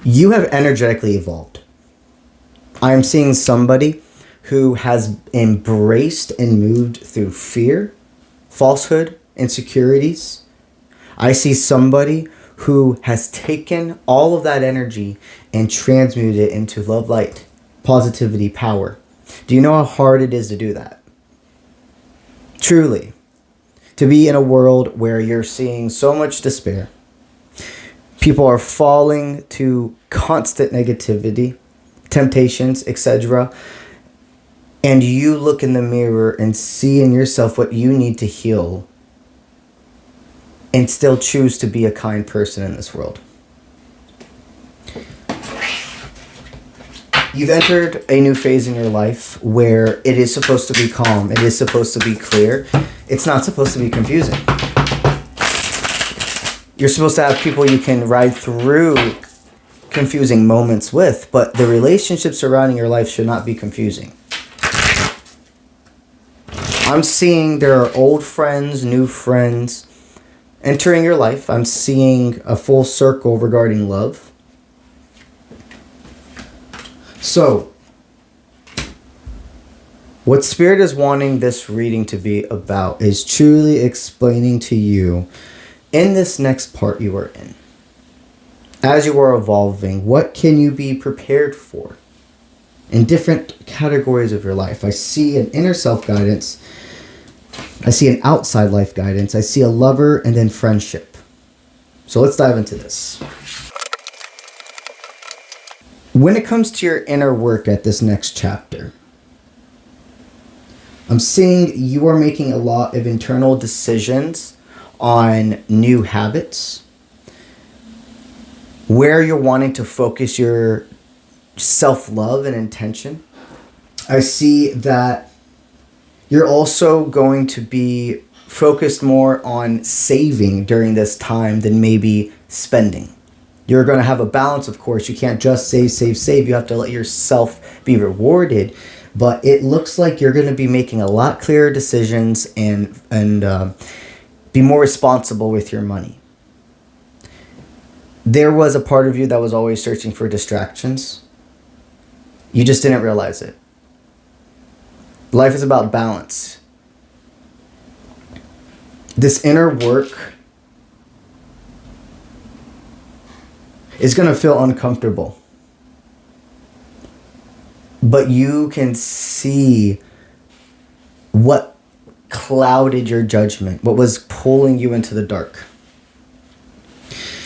You have energetically evolved. I am seeing somebody who has embraced and moved through fear, falsehood, insecurities. I see somebody who has taken all of that energy and transmuted it into love, light, positivity, power. Do you know how hard it is to do that? Truly. To be in a world where you're seeing so much despair. People are falling to constant negativity, temptations, etc. And you look in the mirror and see in yourself what you need to heal and still choose to be a kind person in this world. You've entered a new phase in your life where it is supposed to be calm. It is supposed to be clear. It's not supposed to be confusing. You're supposed to have people you can ride through confusing moments with, but the relationships surrounding your life should not be confusing. I'm seeing there are old friends, new friends entering your life. I'm seeing a full circle regarding love. So, what Spirit is wanting this reading to be about is truly explaining to you in this next part you are in, as you are evolving, what can you be prepared for in different categories of your life. I see an inner self guidance. I see an outside life guidance. I see a lover and then friendship. So let's dive into this. When it comes to your inner work at this next chapter, I'm seeing you are making a lot of internal decisions on new habits, where you're wanting to focus your self-love and intention. I see that you're also going to be focused more on saving during this time than maybe spending. You're going to have a balance, of course. You can't just save. You have to let yourself be rewarded. But it looks like you're going to be making a lot clearer decisions and be more responsible with your money. There was a part of you that was always searching for distractions. You just didn't realize it. Life is about balance. This inner work is going to feel uncomfortable. But you can see what clouded your judgment, what was pulling you into the dark.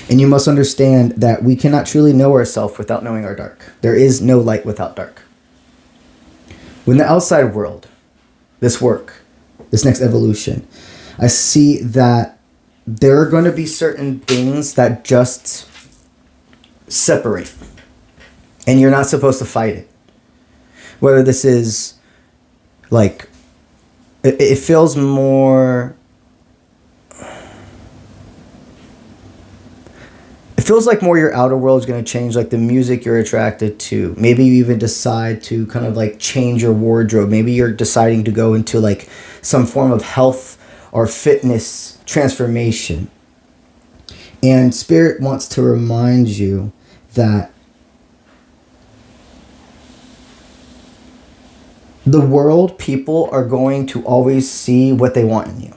And you must understand that we cannot truly know ourselves without knowing our dark. There is no light without dark. When the outside world, this work, this next evolution, I see that there are going to be certain things that just separate. And you're not supposed to fight it. Whether this is like, it feels more, it feels like more your outer world is going to change, like the music you're attracted to. Maybe you even decide to kind of like change your wardrobe. Maybe you're deciding to go into like some form of health or fitness transformation. And Spirit wants to remind you that the world, people are going to always see what they want in you.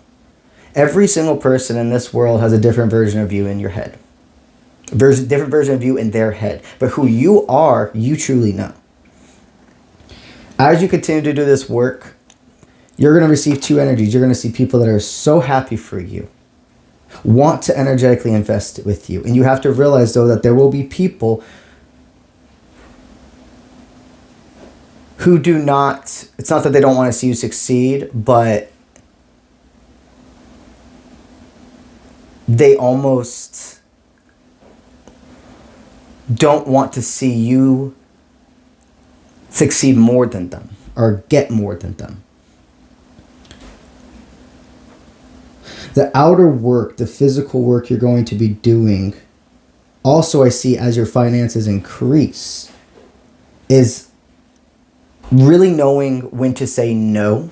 Every single person in this world has a different version of you in your head. Different version of you in their head. But who you are, you truly know. As you continue to do this work, you're going to receive two energies. You're going to see people that are so happy for you, want to energetically invest with you. And you have to realize, though, that there will be people who do not, it's not that they don't want to see you succeed, but they almost don't want to see you succeed more than them or get more than them. The outer work, the physical work you're going to be doing, also I see as your finances increase, is really knowing when to say no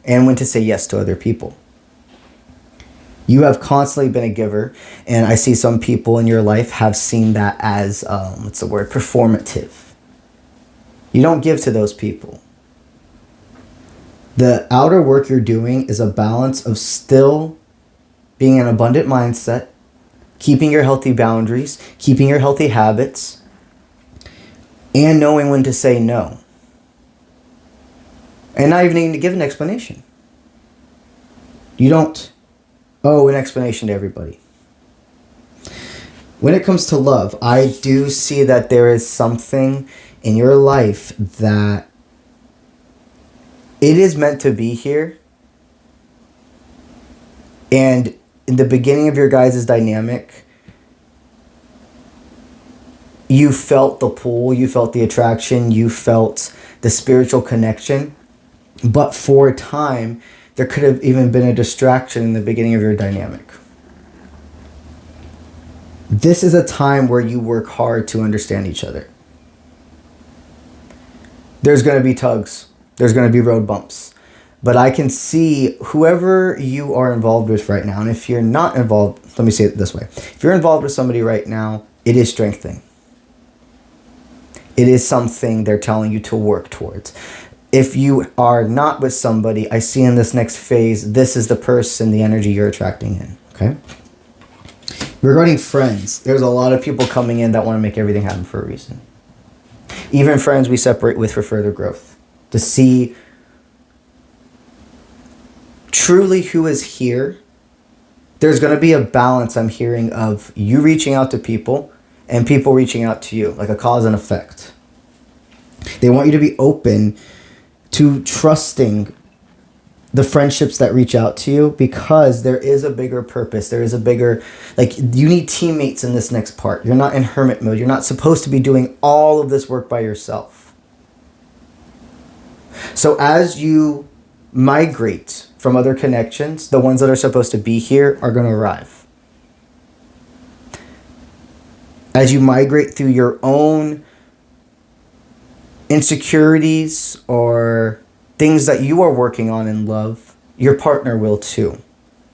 and when to say yes to other people. You have constantly been a giver, and I see some people in your life have seen that as, what's the word, performative. You don't give to those people. The outer work you're doing is a balance of still being an abundant mindset, keeping your healthy boundaries, keeping your healthy habits, and knowing when to say no. And not even needing to give an explanation. You don't owe an explanation to everybody. When it comes to love, I do see that there is something in your life that it is meant to be here. And in the beginning of your guys' dynamic, you felt the pull, you felt the attraction, you felt the spiritual connection. But for a time, there could have even been a distraction in the beginning of your dynamic. This is a time where you work hard to understand each other. There's going to be tugs. There's going to be road bumps. But I can see whoever you are involved with right now, and if you're not involved, let me say it this way. If you're involved with somebody right now, it is strengthening. It is something they're telling you to work towards. If you are not with somebody, I see in this next phase, this is the person, the energy you're attracting in, okay? Regarding friends, there's a lot of people coming in that want to make everything happen for a reason. Even friends we separate with for further growth. To see truly who is here, there's going to be a balance I'm hearing of you reaching out to people and people reaching out to you, like a cause and effect. They want you to be open to trusting the friendships that reach out to you, because there is a bigger purpose. There is a bigger, like, you need teammates in this next part. You're not in hermit mode. You're not supposed to be doing all of this work by yourself. So as you migrate from other connections, the ones that are supposed to be here are going to arrive. As you migrate through your own insecurities or things that you are working on in love, your partner will too.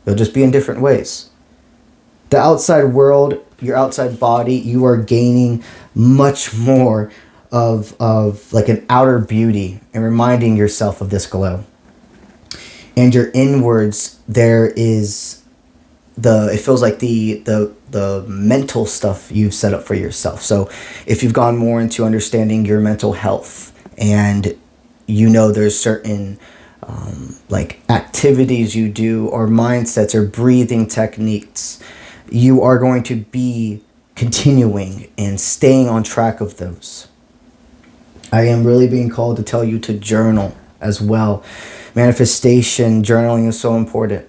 They'll just be in different ways. The outside world, your outside body, you are gaining much more of like an outer beauty and reminding yourself of this glow. And your inwards, there is it feels like the mental stuff you've set up for yourself. So if you've gone more into understanding your mental health, and you know there's certain like activities you do or mindsets or breathing techniques, you are going to be continuing and staying on track of those. I am really being called to tell you to journal as well. Manifestation, journaling is so important.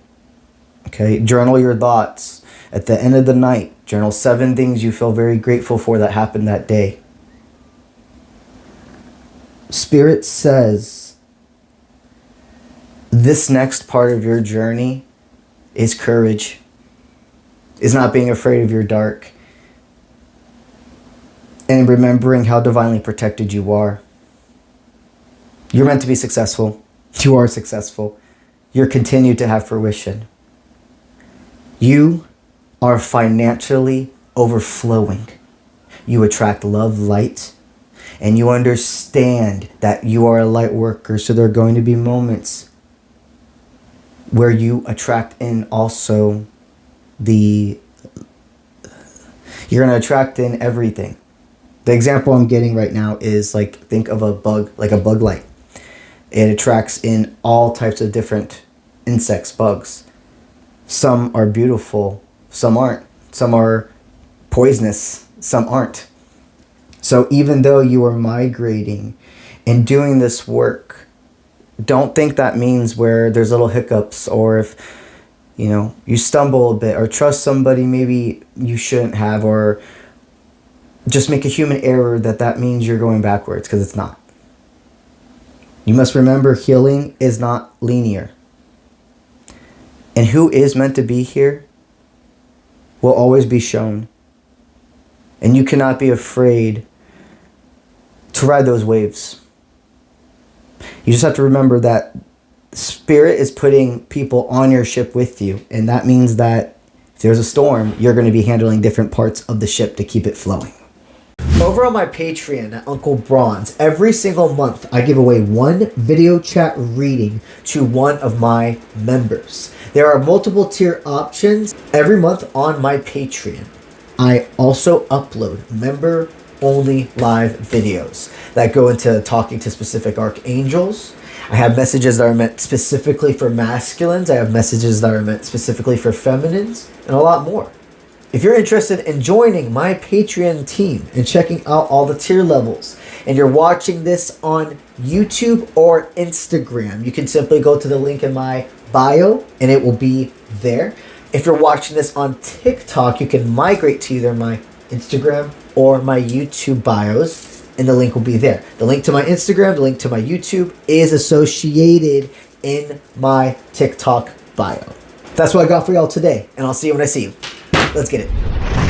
Okay, journal your thoughts. At the end of the night, journal 7 things you feel very grateful for that happened that day. Spirit says this next part of your journey is courage, is not being afraid of your dark, and remembering how divinely protected you are. You're meant to be successful. You are successful. You're continued to have fruition. You are financially overflowing. You attract love, light, and you understand that you are a light worker. So there are going to be moments where you attract in also you're going to attract in everything. The example I'm getting right now is like, think of a bug, like a bug light. It attracts in all types of different insects, bugs. Some are beautiful, some aren't. Some are poisonous, some aren't. So even though you are migrating and doing this work, don't think that means where there's little hiccups, or if, you know, you stumble a bit or trust somebody maybe you shouldn't have, or just make a human error that means you're going backwards, because it's not. You must remember, healing is not linear. And who is meant to be here will always be shown. And you cannot be afraid to ride those waves. You just have to remember that Spirit is putting people on your ship with you, and that means that if there's a storm, you're going to be handling different parts of the ship to keep it flowing. Over on my Patreon at Uncle Bronze, every single month I give away one video chat reading to one of my members. There are multiple tier options every month on my Patreon. I also upload member-only live videos that go into talking to specific archangels. I have messages that are meant specifically for masculines. I have messages that are meant specifically for feminines, and a lot more. If you're interested in joining my Patreon team and checking out all the tier levels, and you're watching this on YouTube or Instagram, you can simply go to the link in my bio and it will be there. If you're watching this on TikTok, you can migrate to either my Instagram or my YouTube bios, and the link will be there. The link to my Instagram, the link to my YouTube is associated in my TikTok bio. That's what I got for y'all today, and I'll see you when I see you. Let's get it.